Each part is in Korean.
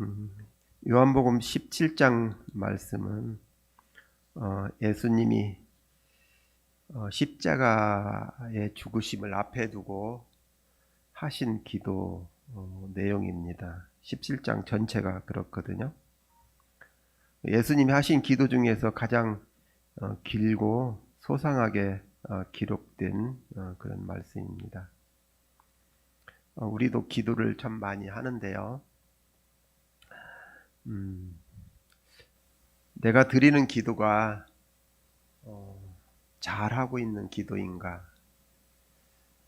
음, 요한복음 17장 말씀은 예수님이 십자가의 죽으심을 앞에 두고 하신 기도 내용입니다. 17장 전체가 그렇거든요. 예수님이 하신 기도 중에서 가장 길고 소상하게 기록된 그런 말씀입니다. 우리도 기도를 참 많이 하는데요. 내가 드리는 기도가 잘하고 있는 기도인가?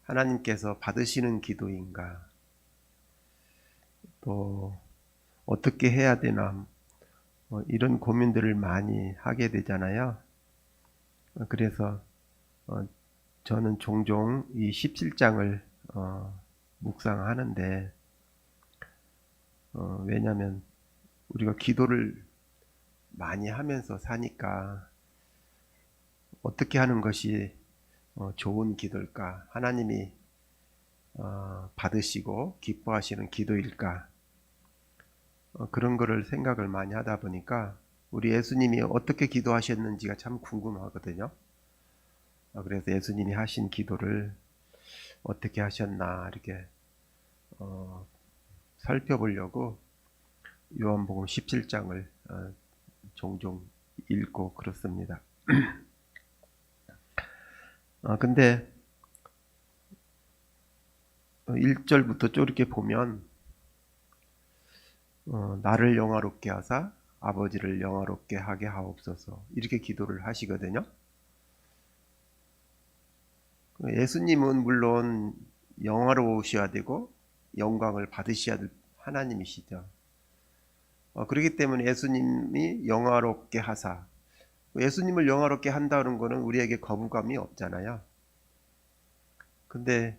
하나님께서 받으시는 기도인가? 또 어떻게 해야 되나? 이런 고민들을 많이 하게 되잖아요. 그래서 저는 종종 이 17장을 묵상하는데 왜냐하면 우리가 기도를 많이 하면서 사니까 어떻게 하는 것이 좋은 기도일까? 하나님이 받으시고 기뻐하시는 기도일까? 그런 거를 생각을 많이 하다 보니까 우리 예수님이 어떻게 기도하셨는지가 참 궁금하거든요. 그래서 예수님이 하신 기도를 어떻게 하셨나 이렇게 살펴보려고 요한복음 17장을 종종 읽고 그렇습니다. 근데 1절부터 쭉 이렇게 보면 나를 영화롭게 하사 아버지를 영화롭게 하게 하옵소서 이렇게 기도를 하시거든요. 예수님은 물론 영화로우셔야 되고 영광을 받으셔야 될 하나님이시죠. 그렇기 때문에 예수님이 영화롭게 하사, 예수님을 영화롭게 한다는 것은 우리에게 거부감이 없잖아요. 근데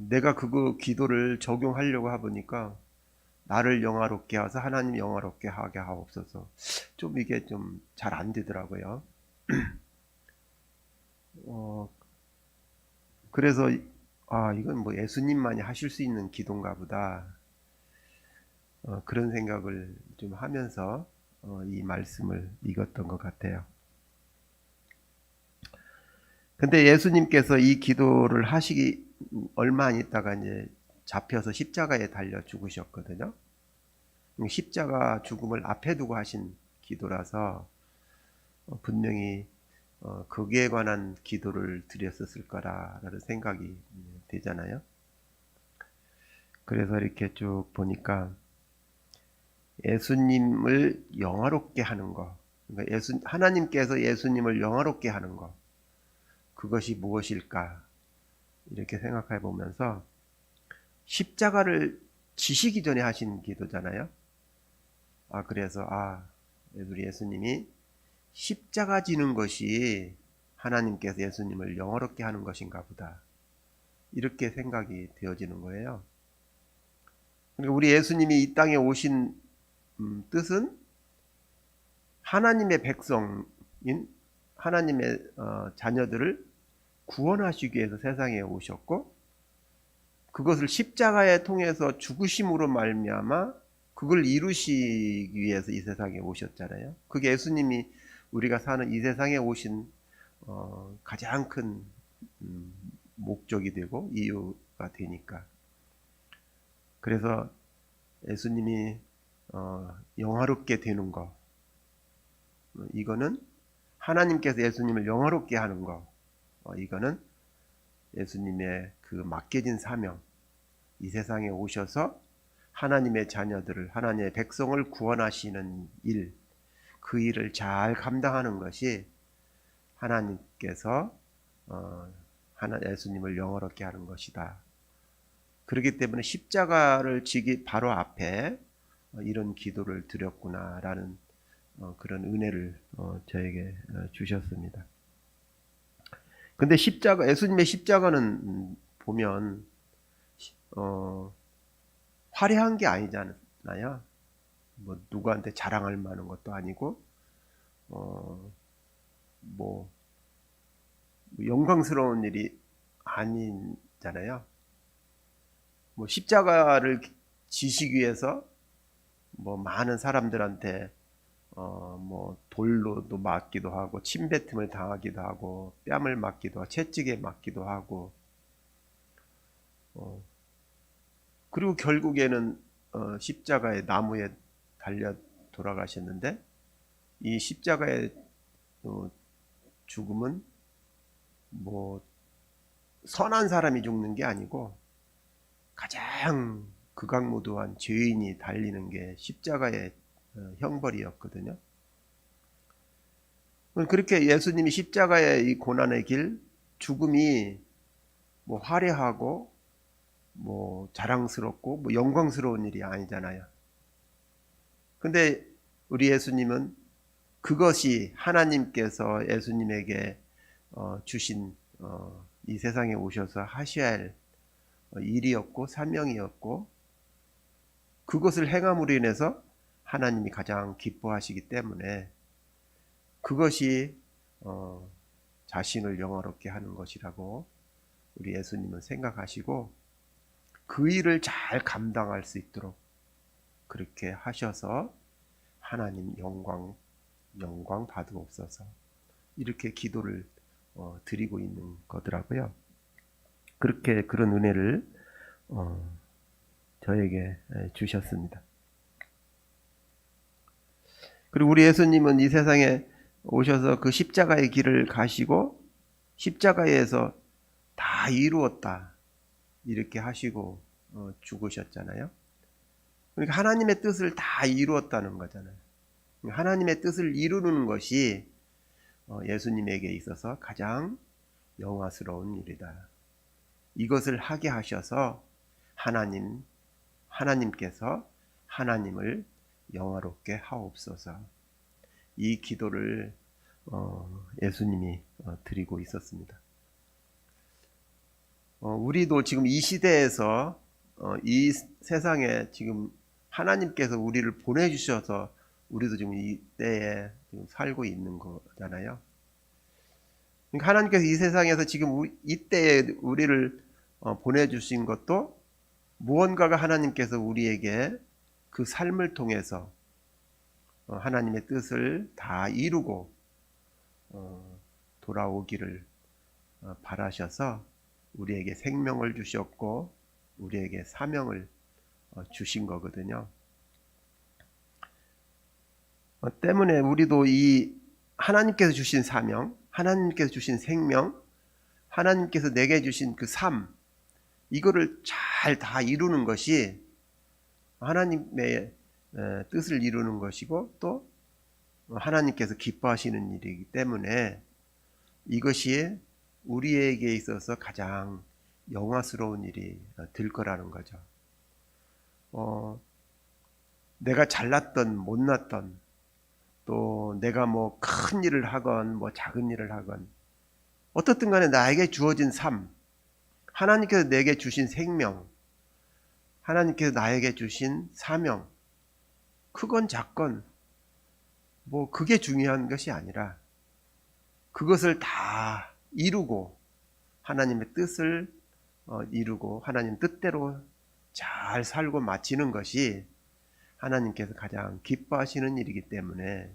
내가 그거 기도를 적용하려고 하보니까 나를 영화롭게 하사 하나님 영화롭게 하게 하옵소서. 좀 이게 좀 잘 안 되더라고요. 그래서 이건 뭐 예수님만이 하실 수 있는 기도인가 보다. 그런 생각을 좀 하면서 이 말씀을 읽었던 것 같아요. 근데 예수님께서 이 기도를 하시기 얼마 안 있다가 이제 잡혀서 십자가에 달려 죽으셨거든요. 십자가 죽음을 앞에 두고 하신 기도라서 분명히 거기에 관한 기도를 드렸었을 거라는 생각이 되잖아요. 그래서 이렇게 쭉 보니까 예수님을 영화롭게 하는 것, 그러니까 하나님께서 예수님을 영화롭게 하는 것, 그것이 무엇일까? 이렇게 생각해 보면서 십자가를 지시기 전에 하신 기도잖아요. 그래서 우리 예수님이 십자가 지는 것이 하나님께서 예수님을 영화롭게 하는 것인가 보다. 이렇게 생각이 되어지는 거예요. 그러니까 우리 예수님이 이 땅에 오신 뜻은 하나님의 백성인 하나님의 자녀들을 구원하시기 위해서 세상에 오셨고 그것을 십자가에 통해서 죽으심으로 말미암아 그걸 이루시기 위해서 이 세상에 오셨잖아요. 그게 예수님이 우리가 사는 이 세상에 오신 가장 큰 목적이 되고 이유가 되니까. 그래서 예수님이 영화롭게 되는 것, 이거는 하나님께서 예수님을 영화롭게 하는 것, 이거는 예수님의 그 맡겨진 사명, 이 세상에 오셔서 하나님의 자녀들을, 하나님의 백성을 구원하시는 일, 그 일을 잘 감당하는 것이 하나님께서 예수님을 영화롭게 하는 것이다. 그렇기 때문에 십자가를 지기 바로 앞에 이런 기도를 드렸구나라는 그런 은혜를 저에게 주셨습니다. 근데 예수님의 십자가는 보면 화려한 게 아니잖아요. 뭐 누구한테 자랑할 만한 것도 아니고 뭐 영광스러운 일이 아니잖아요. 뭐 십자가를 지식 위에서 뭐 많은 사람들한테 뭐 돌로도 맞기도 하고 침뱉음을 당하기도 하고 뺨을 맞기도 하고 채찍에 맞기도 하고 그리고 결국에는 십자가의 나무에 달려 돌아가셨는데 이 십자가의 죽음은 뭐 선한 사람이 죽는 게 아니고 가장 극악무도한 죄인이 달리는 게 십자가의 형벌이었거든요. 그렇게 예수님이 십자가의 이 고난의 길, 죽음이 뭐 화려하고 뭐 자랑스럽고 뭐 영광스러운 일이 아니잖아요. 근데 우리 예수님은 그것이 하나님께서 예수님에게 주신 이 세상에 오셔서 하셔야 할 일이었고 사명이었고 그것을 행함으로 인해서 하나님이 가장 기뻐하시기 때문에 그것이 자신을 영화롭게 하는 것이라고 우리 예수님은 생각하시고 그 일을 잘 감당할 수 있도록 그렇게 하셔서 하나님 영광 받으옵소서 이렇게 기도를 드리고 있는 거더라고요. 그렇게 그런 은혜를 저에게 주셨습니다. 그리고 우리 예수님은 이 세상에 오셔서 그 십자가의 길을 가시고 십자가에서 다 이루었다 이렇게 하시고 죽으셨잖아요. 그러니까 하나님의 뜻을 다 이루었다는 거잖아요. 하나님의 뜻을 이루는 것이 예수님에게 있어서 가장 영화스러운 일이다. 이것을 하게 하셔서 하나님께서 하나님을 영화롭게 하옵소서. 이 기도를 예수님이 드리고 있었습니다. 우리도 지금 이 시대에서 이 세상에 지금 하나님께서 우리를 보내주셔서 우리도 지금 이 때에 지금 살고 있는 거잖아요. 그러니까 하나님께서 이 세상에서 지금 이 때에 우리를 보내주신 것도 무언가가 하나님께서 우리에게 그 삶을 통해서 하나님의 뜻을 다 이루고 돌아오기를 바라셔서 우리에게 생명을 주셨고 우리에게 사명을 주신 거거든요. 때문에 우리도 이 하나님께서 주신 사명, 하나님께서 주신 생명, 하나님께서 내게 주신 그 삶, 이거를 잘 다 이루는 것이 하나님의 뜻을 이루는 것이고 또 하나님께서 기뻐하시는 일이기 때문에 이것이 우리에게 있어서 가장 영화스러운 일이 될 거라는 거죠. 내가 잘났던 못났던 또 내가 뭐 큰 일을 하건 뭐 작은 일을 하건 어떻든 간에 나에게 주어진 삶, 하나님께서 내게 주신 생명, 하나님께서 나에게 주신 사명, 크건 작건 뭐 그게 중요한 것이 아니라 그것을 다 이루고 하나님의 뜻을 이루고 하나님 뜻대로 잘 살고 마치는 것이 하나님께서 가장 기뻐하시는 일이기 때문에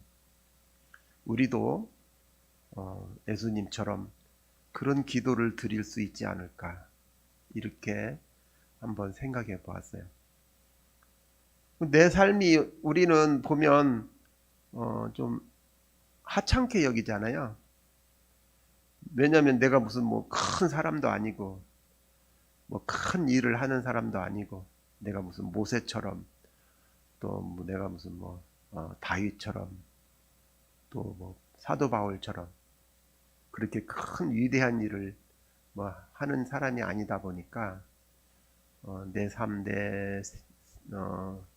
우리도 예수님처럼 그런 기도를 드릴 수 있지 않을까 이렇게 한번 생각해 보았어요. 내 삶이 우리는 보면 좀 하찮게 여기잖아요. 왜냐하면 내가 무슨 뭐 큰 사람도 아니고 뭐 큰 일을 하는 사람도 아니고 내가 무슨 모세처럼 또 뭐 내가 무슨 뭐 다윗처럼 또 뭐 사도 바울처럼 그렇게 큰 위대한 일을 뭐 하는 사람이 아니다 보니까 내 삶, 내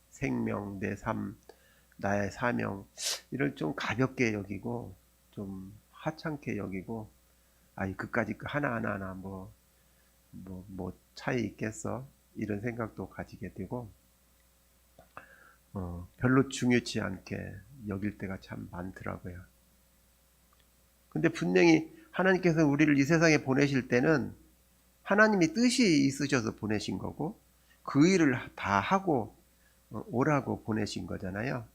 생명, 내 삶, 나의 사명 이를 좀 가볍게 여기고 좀 하찮게 여기고 그까짓 거 하나하나 뭐 차이 있겠어 이런 생각도 가지게 되고 별로 중요치 않게 여길 때가 참 많더라고요. 근데 분명히 하나님께서 우리를 이 세상에 보내실 때는 하나님이 뜻이 있으셔서 보내신 거고 그 일을 다 하고 오라고 보내신 거잖아요.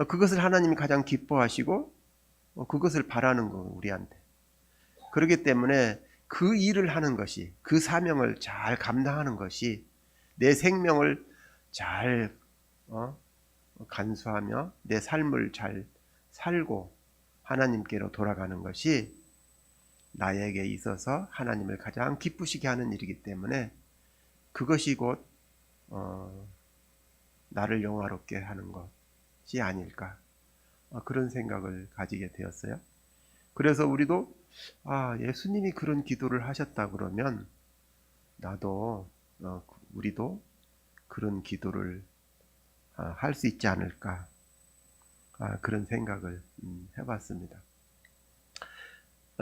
그것을 하나님이 가장 기뻐하시고 그것을 바라는 거 우리한테. 그렇기 때문에 그 일을 하는 것이, 그 사명을 잘 감당하는 것이, 내 생명을 잘 간수하며 내 삶을 잘 살고 하나님께로 돌아가는 것이 나에게 있어서 하나님을 가장 기쁘시게 하는 일이기 때문에 그것이 곧 나를 영화롭게 하는 것이 아닐까, 그런 생각을 가지게 되었어요. 그래서 우리도 예수님이 그런 기도를 하셨다 그러면 나도 우리도 그런 기도를 할 수 있지 않을까, 그런 생각을 해봤습니다.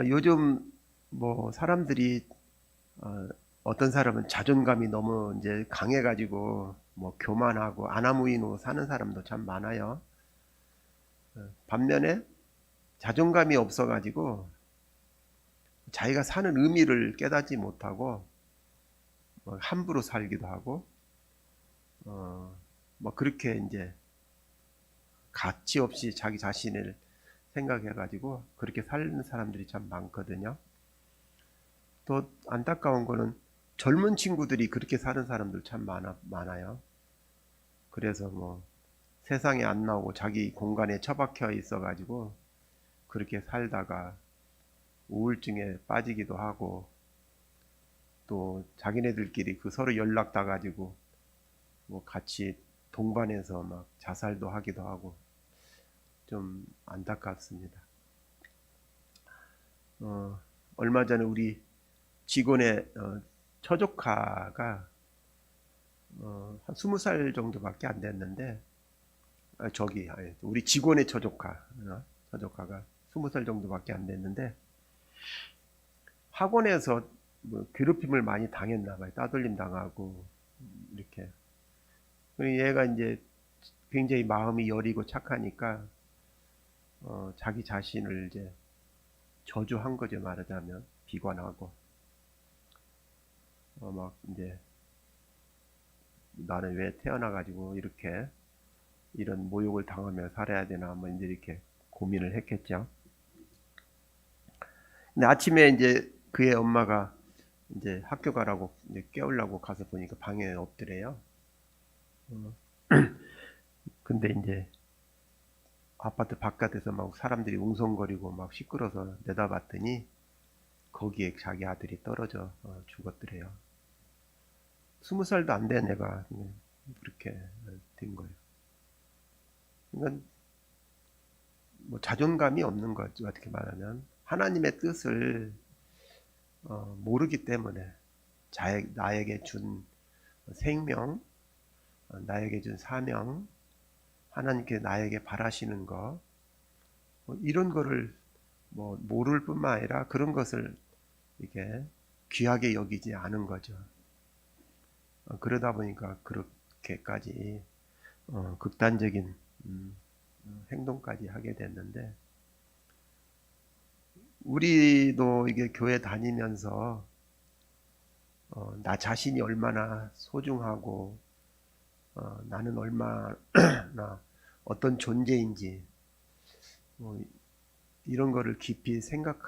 요즘 뭐 사람들이 어떤 사람은 자존감이 너무 이제 강해가지고 뭐 교만하고 아나무인으로 사는 사람도 참 많아요. 반면에 자존감이 없어가지고 자기가 사는 의미를 깨닫지 못하고 함부로 살기도 하고 뭐 그렇게 이제 가치 없이 자기 자신을 생각해가지고 그렇게 사는 사람들이 참 많거든요. 또 안타까운 거는 젊은 친구들이 그렇게 사는 사람들 참 많아요. 그래서 뭐 세상에 안 나오고 자기 공간에 처박혀 있어가지고 그렇게 살다가 우울증에 빠지기도 하고, 또 자기네들끼리 그 서로 연락 다 가지고 뭐 같이 동반해서 막 자살도 하기도 하고, 좀 안타깝습니다. 얼마 전에 우리 직원의 처조카가 한 20살 정도밖에 안 됐는데, 우리 직원의 처조카가 20살 정도밖에 안 됐는데 학원에서 뭐 괴롭힘을 많이 당했나 봐요. 따돌림 당하고 이렇게. 얘가 이제 굉장히 마음이 여리고 착하니까 자기 자신을 이제 저주한 거죠, 말하자면. 비관하고 막 이제 나는 왜 태어나가지고 이렇게 이런 모욕을 당하며 살아야 되나, 뭐 이제 이렇게 고민을 했겠죠. 근데 아침에 이제 그의 엄마가 이제 학교 가라고 이제 깨우려고 가서 보니까 방에 없더래요. 근데 이제 아파트 바깥에서 막 사람들이 웅성거리고 막 시끄러서 내다봤더니 거기에 자기 아들이 떨어져 죽었더래요. 20살도 안 된 애가 그렇게 된 거예요. 그러니까 뭐 자존감이 없는 거죠. 어떻게 말하면 하나님의 뜻을 모르기 때문에 나에게 준 생명, 나에게 준 사명, 하나님께 나에게 바라시는 거, 이런 거를 뭐 모를 뿐만 아니라 그런 것을 이게 귀하게 여기지 않은 거죠. 그러다 보니까 그렇게까지 극단적인 행동까지 하게 됐는데, 우리도 이게 교회 다니면서 나 자신이 얼마나 소중하고 나는 얼마나 어떤 존재인지 뭐 이런 거를 깊이 생각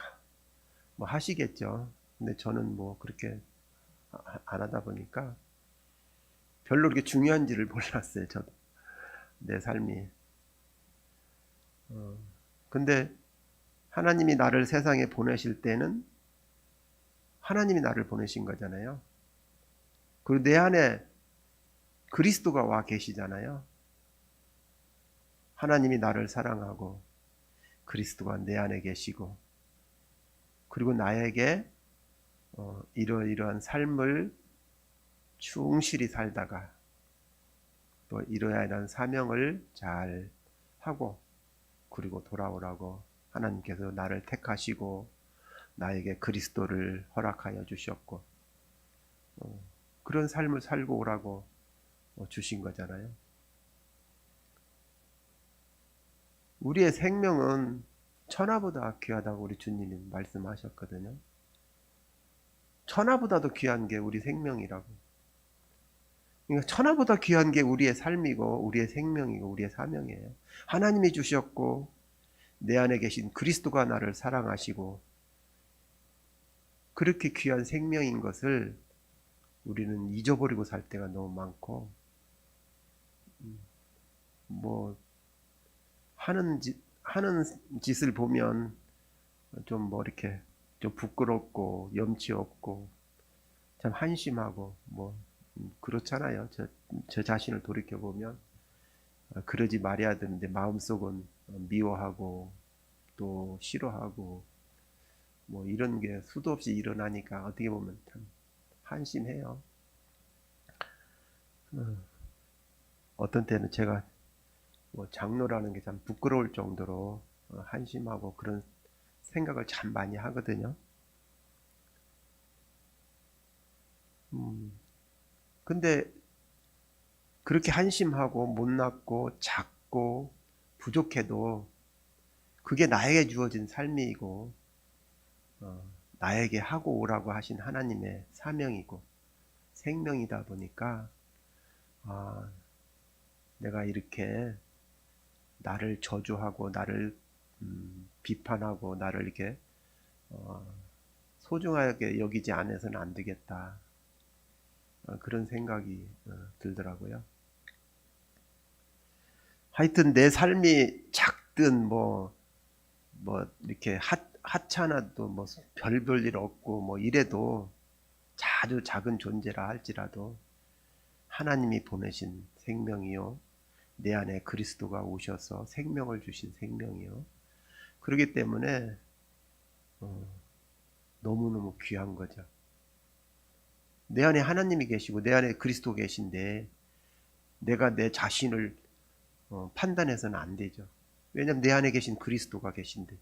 뭐 하시겠죠. 근데 저는 뭐 그렇게 안 하다 보니까 별로 그렇게 중요한지를 몰랐어요. 저도 내 삶이. 근데 하나님이 나를 세상에 보내실 때는 하나님이 나를 보내신 거잖아요. 그리고 내 안에 그리스도가 와 계시잖아요. 하나님이 나를 사랑하고 그리스도가 내 안에 계시고, 그리고 나에게 이러이러한 삶을 충실히 살다가 또 이러이러한 사명을 잘 하고 그리고 돌아오라고 하나님께서 나를 택하시고 나에게 그리스도를 허락하여 주셨고 그런 삶을 살고 오라고 주신 거잖아요. 우리의 생명은 천하보다 귀하다고 우리 주님이 그러니까 천하보다 귀한 게 우리의 삶이고 우리의 생명이고 우리의 사명이에요. 하나님이 주셨고 내 안에 계신 그리스도가 나를 사랑하시고 그렇게 귀한 생명인 것을 우리는 잊어버리고 살 때가 너무 많고, 뭐 하는 짓을 보면 좀 뭐 이렇게 좀 부끄럽고 염치 없고 참 한심하고 뭐 그렇잖아요. 저 자신을 돌이켜 보면 그러지 말아야 되는데 마음속은 미워하고 또 싫어하고 뭐 이런 게 수도 없이 일어나니까 어떻게 보면 참 한심해요. 어떤 때는 제가 뭐 장로라는 게 참 부끄러울 정도로 한심하고 그런 생각을 참 많이 하거든요. 근데 그렇게 한심하고 못났고 작고 부족해도 그게 나에게 주어진 삶이고 나에게 하고 오라고 하신 하나님의 사명이고 생명이다 보니까 내가 이렇게 나를 저주하고 나를 비판하고 나를 이렇게 소중하게 여기지 않아서는 안 되겠다. 그런 생각이 들더라고요. 하여튼 내 삶이 작든 뭐 이렇게 하찮아도 뭐 별볼 일 없고 뭐 이래도 아주 작은 존재라 할지라도 하나님이 보내신 생명이요, 내 안에 그리스도가 오셔서 생명을 주신 생명이요, 그렇기 때문에 너무너무 귀한 거죠. 내 안에 하나님이 계시고 내 안에 그리스도 계신데 내가 내 자신을 판단해서는 안 되죠. 왜냐하면 내 안에 계신 그리스도가 계신데.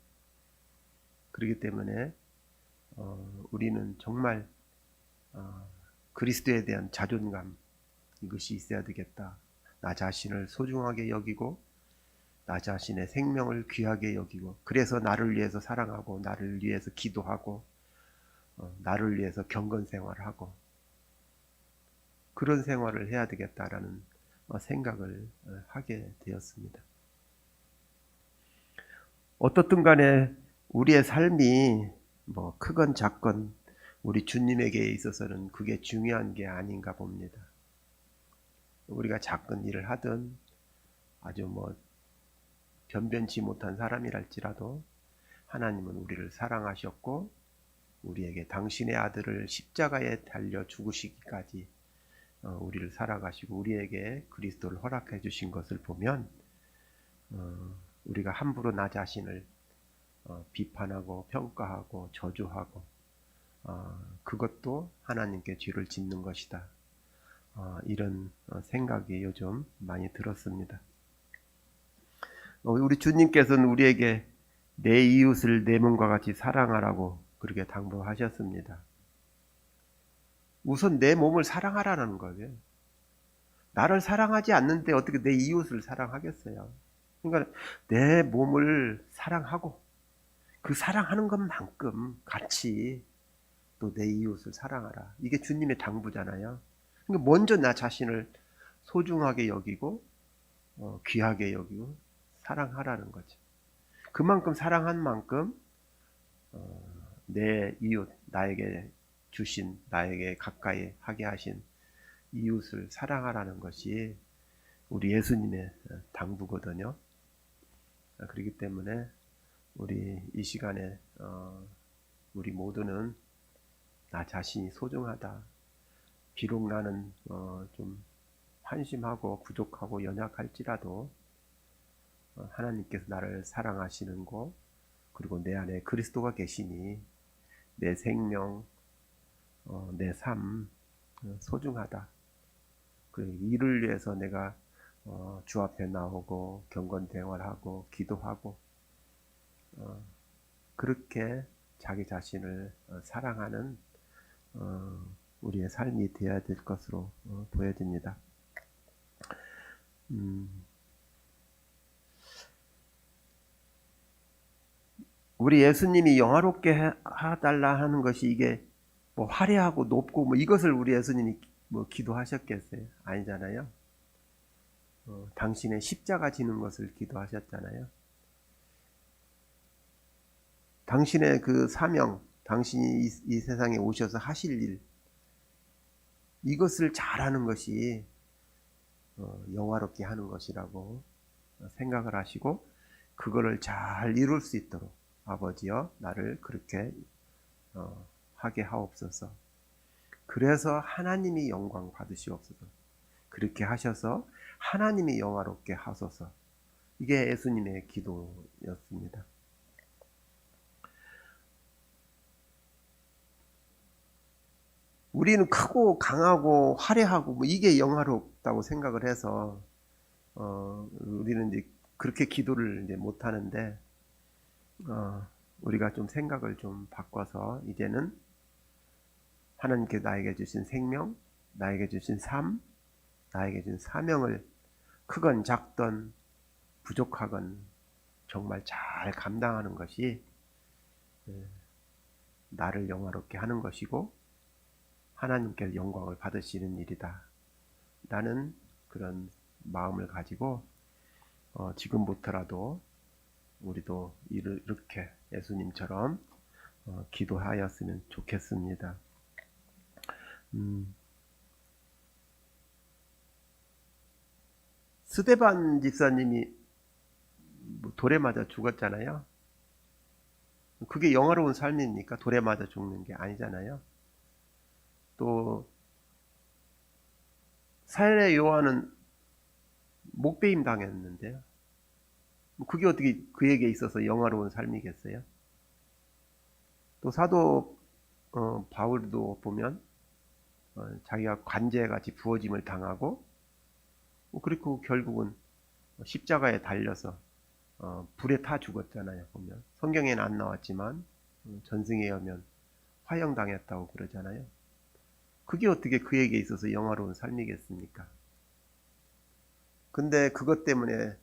그렇기 때문에 우리는 정말 그리스도에 대한 자존감, 이것이 있어야 되겠다. 나 자신을 소중하게 여기고 나 자신의 생명을 귀하게 여기고, 그래서 나를 위해서 사랑하고 나를 위해서 기도하고 나를 위해서 경건 생활하고 그런 생활을 해야 되겠다라는 생각을 하게 되었습니다. 어떻든 간에 우리의 삶이 뭐 크건 작건 우리 주님에게 있어서는 그게 중요한 게 아닌가 봅니다. 우리가 작은 일을 하든 아주 뭐 변변치 못한 사람이랄지라도 하나님은 우리를 사랑하셨고 우리에게 당신의 아들을 십자가에 달려 죽으시기까지 우리를 살아가시고 우리에게 그리스도를 허락해 주신 것을 보면 우리가 함부로 나 자신을 비판하고 평가하고 저주하고 그것도 하나님께 죄를 짓는 것이다. 이런 생각이 요즘 많이 들었습니다. 우리 주님께서는 우리에게 내 이웃을 내 몸과 같이 사랑하라고 그렇게 당부하셨습니다. 우선 내 몸을 사랑하라는 거예요. 나를 사랑하지 않는데 어떻게 내 이웃을 사랑하겠어요? 그러니까 내 몸을 사랑하고 그 사랑하는 것만큼 같이 또 내 이웃을 사랑하라. 이게 주님의 당부잖아요. 그러니까 먼저 나 자신을 소중하게 여기고 귀하게 여기고 사랑하라는 거죠. 그만큼 사랑한 만큼 내 이웃, 나에게 주신, 나에게 가까이 하게 하신 이웃을 사랑하라는 것이 우리 예수님의 당부거든요. 그렇기 때문에 우리 이 시간에 우리 모두는 나 자신이 소중하다. 비록 나는 좀 한심하고 부족하고 연약할지라도 하나님께서 나를 사랑하시는 것, 그리고 내 안에 그리스도가 계시니 내 생명, 내 삶 소중하다. 그리고 이를 위해서 내가 주 앞에 나오고 경건 생활하고 기도하고 그렇게 자기 자신을 사랑하는 우리의 삶이 되어야 될 것으로 보여집니다. 우리 예수님이 영화롭게 해달라 하는 것이 이게 뭐 화려하고 높고 뭐 이것을 우리 예수님이 뭐 기도하셨겠어요? 아니잖아요. 당신의 십자가 지는 것을 기도하셨잖아요. 당신의 그 사명, 당신이 이 세상에 오셔서 하실 일, 이것을 잘하는 것이 영화롭게 하는 것이라고 생각을 하시고 그거를 잘 이룰 수 있도록 아버지여 나를 그렇게 하게 하옵소서. 그래서 하나님이 영광 받으시옵소서. 그렇게 하셔서 하나님이 영화롭게 하소서. 이게 예수님의 기도였습니다. 우리는 크고 강하고 화려하고 뭐 이게 영화롭다고 생각을 해서 우리는 이제 그렇게 기도를 이제 못 하는데 우리가 좀 생각을 좀 바꿔서 이제는 하나님께 나에게 주신 생명, 나에게 주신 삶, 나에게 주신 사명을 크건 작던 부족하건 정말 잘 감당하는 것이 나를 영화롭게 하는 것이고 하나님께 영광을 받으시는 일이다. 라는 그런 마음을 가지고 지금부터라도 우리도 이렇게 예수님처럼 기도하였으면 좋겠습니다. 스데반 집사님이 돌에 맞아 죽었잖아요. 그게 영화로운 삶입니까? 돌에 맞아 죽는 게 아니잖아요. 또 사례 요한은 목베임 당했는데요. 그게 어떻게 그에게 있어서 영화로운 삶이겠어요? 또 사도 바울도 보면 자기가 관제같이 부어짐을 당하고 그리고 결국은 십자가에 달려서 불에 타 죽었잖아요. 보면 성경에는 안 나왔지만 전승에 의하면 화형당했다고 그러잖아요. 그게 어떻게 그에게 있어서 영화로운 삶이겠습니까? 근데 그것 때문에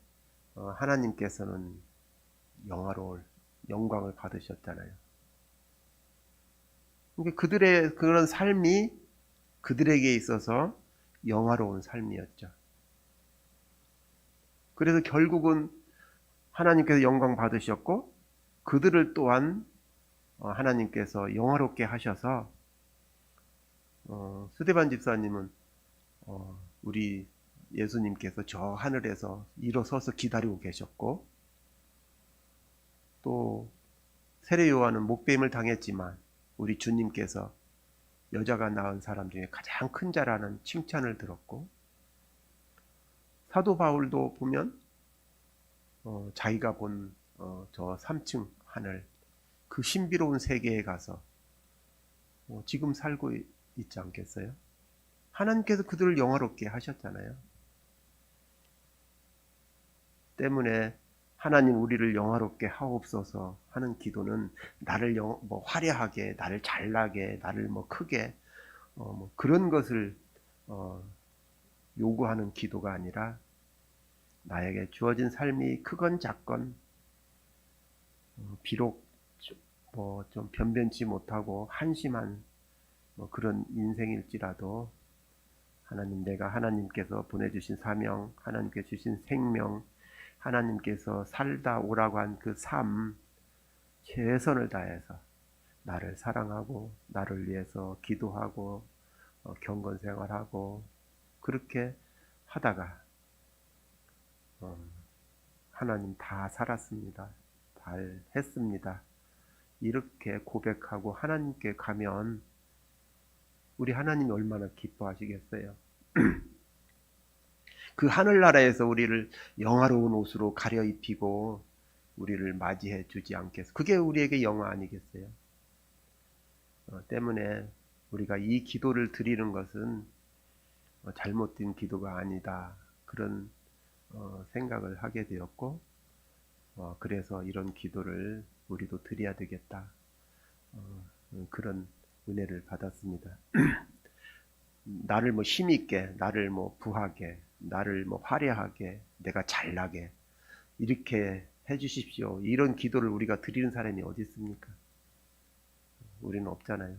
하나님께서는 영화로울 영광을 받으셨잖아요. 그러니까 그들의 그런 삶이 그들에게 있어서 영화로운 삶이었죠. 그래서 결국은 하나님께서 영광 받으셨고 그들을 또한 하나님께서 영화롭게 하셔서 스데반 집사님은 우리 예수님께서 저 하늘에서 일어서서 기다리고 계셨고 또 세례 요한은 목베임을 당했지만 우리 주님께서 여자가 낳은 사람 중에 가장 큰 자라는 칭찬을 들었고 사도 바울도 보면 자기가 본 저 3층 하늘 그 신비로운 세계에 가서 지금 살고 있지 않겠어요? 하나님께서 그들을 영화롭게 하셨잖아요. 때문에 하나님 우리를 영화롭게 하옵소서 하는 기도는 나를 뭐 화려하게, 나를 잘나게, 나를 뭐 크게 뭐 그런 것을 요구하는 기도가 아니라 나에게 주어진 삶이 크건 작건 비록 뭐 좀 변변치 못하고 한심한 뭐 그런 인생일지라도 하나님 내가 하나님께서 보내주신 사명, 하나님께 주신 생명, 하나님께서 살다 오라고 한 그 삶 최선을 다해서 나를 사랑하고 나를 위해서 기도하고 경건 생활하고 그렇게 하다가 하나님 다 살았습니다. 잘 했습니다. 이렇게 고백하고 하나님께 가면 우리 하나님이 얼마나 기뻐하시겠어요. 그 하늘나라에서 우리를 영화로운 옷으로 가려입히고 우리를 맞이해 주지 않겠어. 그게 우리에게 영화 아니겠어요. 때문에 우리가 이 기도를 드리는 것은 잘못된 기도가 아니다. 그런 생각을 하게 되었고 그래서 이런 기도를 우리도 드려야 되겠다. 그런 은혜를 받았습니다. 나를 뭐 힘있게, 나를 뭐 부하게, 나를 뭐 화려하게, 내가 잘나게 이렇게 해주십시오. 이런 기도를 우리가 드리는 사람이 어디 있습니까? 우리는 없잖아요.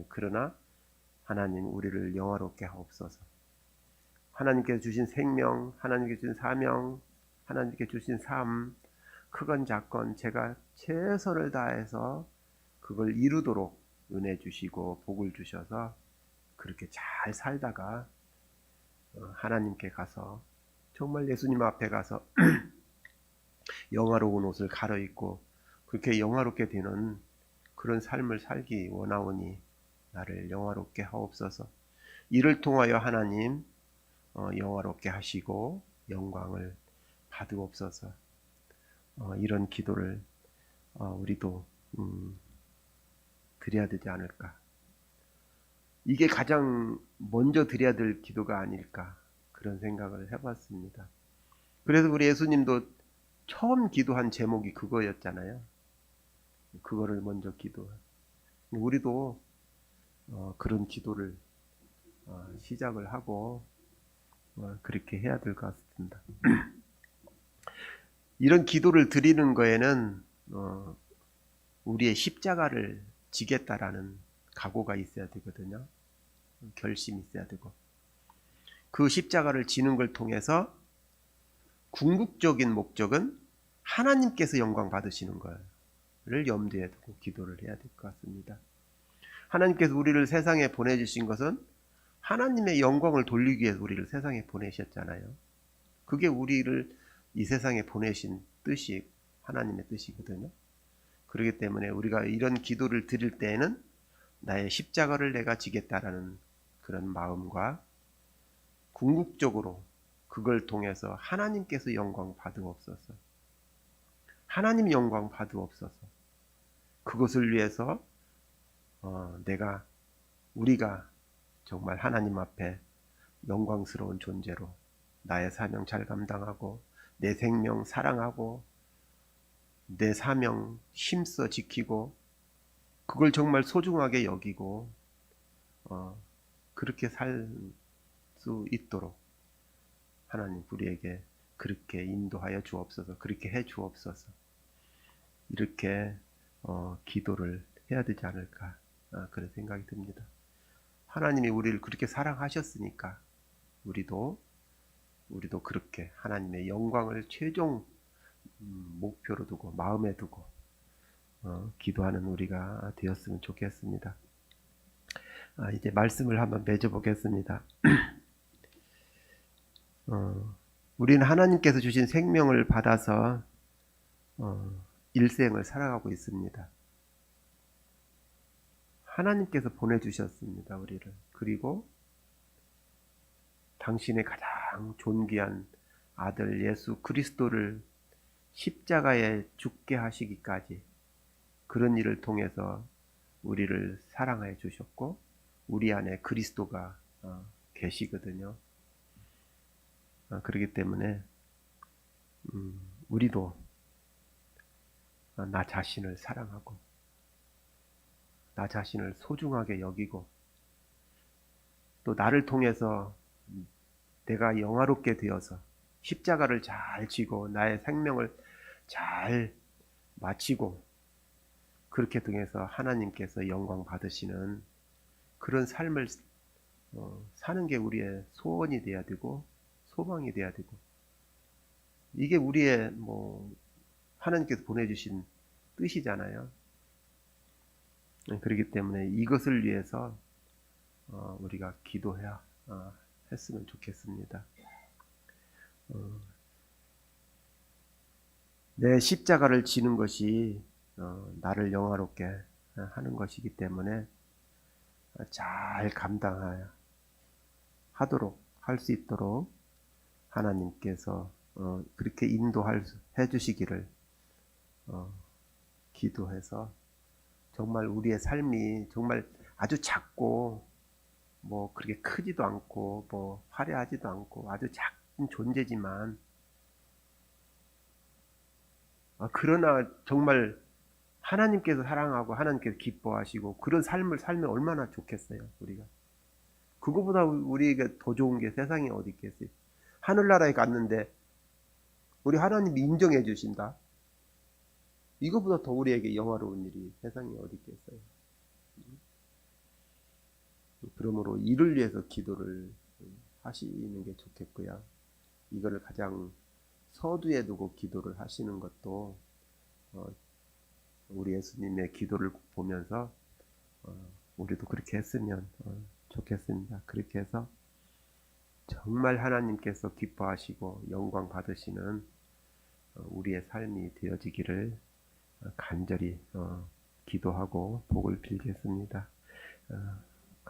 그러나 하나님 우리를 영화롭게 하옵소서. 하나님께서 주신 생명, 하나님께서 주신 사명, 하나님께서 주신 삶, 크건 작건 제가 최선을 다해서 그걸 이루도록 은혜 주시고 복을 주셔서 그렇게 잘 살다가 하나님께 가서 정말 예수님 앞에 가서 영화로운 옷을 갈아입고 그렇게 영화롭게 되는 그런 삶을 살기 원하오니 나를 영화롭게 하옵소서. 이를 통하여 하나님 영화롭게 하시고 영광을 받으옵소서. 이런 기도를 우리도 드려야 되지 않을까. 이게 가장 먼저 드려야 될 기도가 아닐까 그런 생각을 해봤습니다. 그래서 우리 예수님도 처음 기도한 제목이 그거였잖아요. 그거를 먼저 기도. 우리도 그런 기도를 시작을 하고 그렇게 해야 될 것 같습니다. 이런 기도를 드리는 거에는 우리의 십자가를 지겠다라는 각오가 있어야 되거든요. 결심이 있어야 되고 그 십자가를 지는 걸 통해서 궁극적인 목적은 하나님께서 영광 받으시는 것을 염두에 두고 기도를 해야 될 것 같습니다. 하나님께서 우리를 세상에 보내주신 것은 하나님의 영광을 돌리기 위해서 우리를 세상에 보내셨잖아요. 그게 우리를 이 세상에 보내신 뜻이 하나님의 뜻이거든요. 그렇기 때문에 우리가 이런 기도를 드릴 때에는 나의 십자가를 내가 지겠다라는 그런 마음과 궁극적으로 그걸 통해서 하나님께서 영광 받으옵소서. 하나님 영광 받으옵소서. 그것을 위해서 우리가 정말 하나님 앞에 영광스러운 존재로 나의 사명 잘 감당하고 내 생명 사랑하고 내 사명 힘써 지키고 그걸 정말 소중하게 여기고 그렇게 살 수 있도록 하나님 우리에게 그렇게 인도하여 주옵소서. 그렇게 해 주옵소서. 이렇게 기도를 해야 되지 않을까 그런 생각이 듭니다. 하나님이 우리를 그렇게 사랑하셨으니까 우리도 그렇게 하나님의 영광을 최종 목표로 두고 마음에 두고 기도하는 우리가 되었으면 좋겠습니다. 이제 말씀을 한번 맺어보겠습니다. 우리는 하나님께서 주신 생명을 받아서 일생을 살아가고 있습니다. 하나님께서 보내주셨습니다. 우리를. 그리고 당신의 가장 존귀한 아들 예수 그리스도를 십자가에 죽게 하시기까지 그런 일을 통해서 우리를 사랑해 주셨고 우리 안에 그리스도가 계시거든요. 그렇기 때문에 우리도 나 자신을 사랑하고 나 자신을 소중하게 여기고 또 나를 통해서 내가 영화롭게 되어서 십자가를 잘 지고 나의 생명을 잘 마치고 그렇게 통해서 하나님께서 영광 받으시는 그런 삶을 사는 게 우리의 소원이 돼야 되고 소망이 돼야 되고 이게 우리의 하나님께서 보내주신 뜻이잖아요. 그렇기 때문에 이것을 위해서 우리가 기도해야 했으면 좋겠습니다. 내 십자가를 지는 것이 나를 영화롭게 하는 것이기 때문에 잘 감당하도록 할 수 있도록 하나님께서 그렇게 인도해 주시기를 기도해서 정말 우리의 삶이 정말 아주 작고 그렇게 크지도 않고 화려하지도 않고 아주 작은 존재지만 그러나 정말 하나님께서 사랑하고 하나님께서 기뻐하시고 그런 삶을 살면 얼마나 좋겠어요. 우리가 그거보다 우리에게 더 좋은 게 세상에 어디 있겠어요. 하늘나라에 갔는데 우리 하나님이 인정해 주신다. 이거보다 더 우리에게 영화로운 일이 세상에 어디 있겠어요. 그러므로 이를 위해서 기도를 하시는 게 좋겠고요. 이거를 가장 서두에 두고 기도를 하시는 것도 우리 예수님의 기도를 보면서 우리도 그렇게 했으면 좋겠습니다. 그렇게 해서 정말 하나님께서 기뻐하시고 영광 받으시는 우리의 삶이 되어지기를 간절히 기도하고 복을 빌겠습니다.